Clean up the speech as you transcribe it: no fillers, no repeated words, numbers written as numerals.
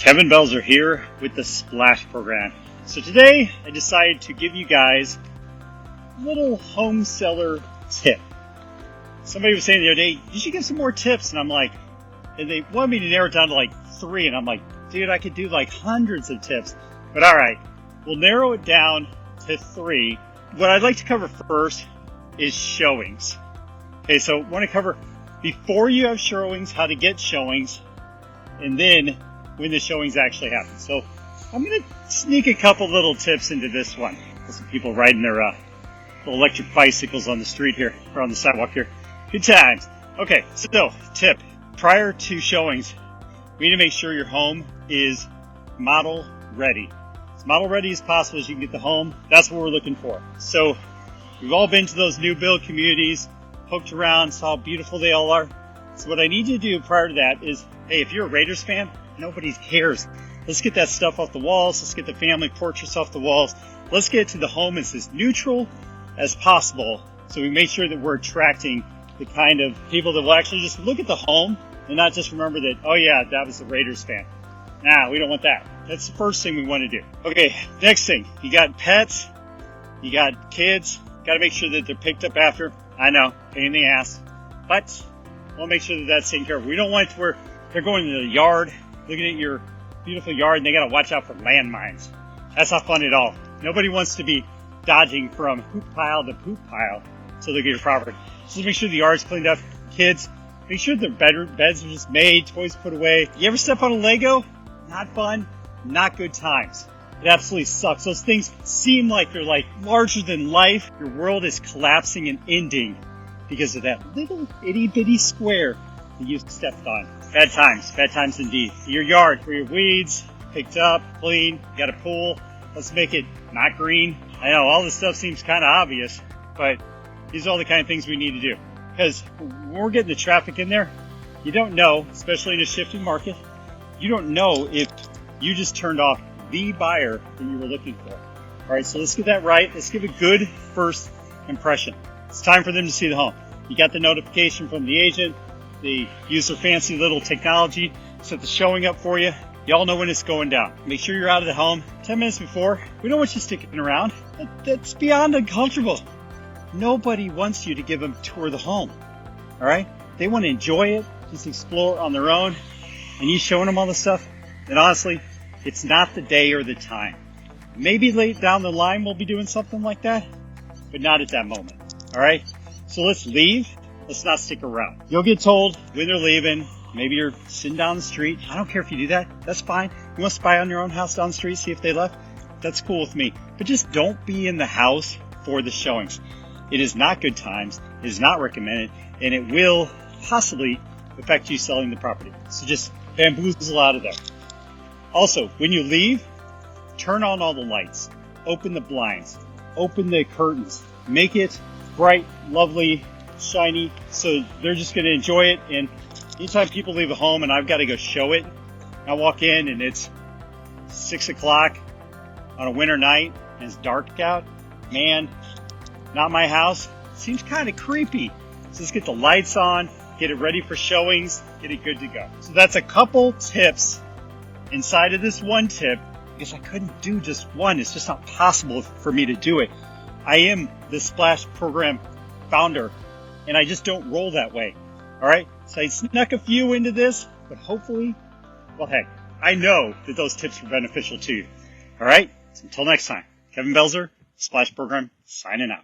Kevin Belzer here with the Splash Program. So today I decided to give you guys a little home seller tip. Somebody was saying the other day, you should give some more tips, and I'm like, and they wanted me to narrow it down to like 3, and I'm like, dude, I could do like hundreds of tips. But all right, we'll narrow it down to 3. What I'd like to cover first is showings. Okay, so I want to cover before you have showings, how to get showings, and then when the showings actually happen. So I'm going to sneak a couple little tips into this one. There's some people riding their little electric bicycles on the street here, or on the sidewalk here. Good times. Okay, so tip. Prior to showings, we need to make sure your home is model ready. As model ready as possible as you can get the home. That's what we're looking for. So we've all been to those new build communities, poked around, saw how beautiful they all are. So what I need you to do prior to that is, hey, if you're a Raiders fan, nobody cares. Let's get that stuff off the walls. Let's get the family portraits off the walls. Let's get to the home as neutral as possible, so we make sure that we're attracting the kind of people that will actually just look at the home and not just remember that, oh yeah, that was a Raiders fan. Nah, we don't want that. That's the first thing we want to do. Okay, next thing. You got pets, you got kids, got to make sure that they're picked up after. I know, pain in the ass, but we'll make sure that that's taken care of. We don't want it to where they're going to the yard, looking at your beautiful yard, and they got to watch out for landmines. That's not fun at all. Nobody wants to be dodging from poop pile to poop pile to look at your property. So make sure the yard's cleaned up. Kids, make sure their beds are just made, toys put away. You ever step on a Lego? Not fun, not good times. It absolutely sucks. Those things seem like they're like larger than life. Your world is collapsing and ending because of that little itty bitty square that you stepped on. Bad times indeed. Your yard, where your weeds picked up, clean, you got a pool. Let's make it not green. I know all this stuff seems kind of obvious, but these are all the kind of things we need to do. Because when we're getting the traffic in there, you don't know, especially in a shifting market, you don't know if you just turned off the buyer that you were looking for. All right, so let's get that right. Let's give a good first impression. It's time for them to see the home. You got the notification from the agent. They use their fancy little technology, set the showing up for you. Y'all know when it's going down. Make sure you're out of the home 10 minutes before. We don't want you sticking around. That's beyond uncomfortable. Nobody wants you to give them a tour of the home. All right? They want to enjoy it, just explore on their own, and you showing them all the stuff. And honestly, it's not the day or the time. Maybe late down the line we'll be doing something like that, but not at that moment. All right? So let's leave. Let's not stick around. You'll get told when they're leaving. Maybe you're sitting down the street. I don't care if you do that. That's fine. You want to spy on your own house down the street, see if they left? That's cool with me. But just don't be in the house for the showings. It is not good times. It is not recommended. And it will possibly affect you selling the property. So just bamboozle out of there. Also, when you leave, turn on all the lights. Open the blinds. Open the curtains. Make it bright, lovely, shiny, so they're just going to enjoy it. And anytime people leave a home and I've got to go show it, I walk in and it's 6 o'clock on a winter night and it's dark out, man, not my house. Seems kind of creepy. So let's get the lights on, get it ready for showings, get it good to go. So that's a couple tips inside of this one tip, because I couldn't do just one. It's just not possible for me to do it. I am the Splash Program founder, and I just don't roll that way. All right? So I snuck a few into this, but hopefully, well, heck, I know that those tips were beneficial to you. All right? So until next time, Kevin Belzer, Splash Program, signing out.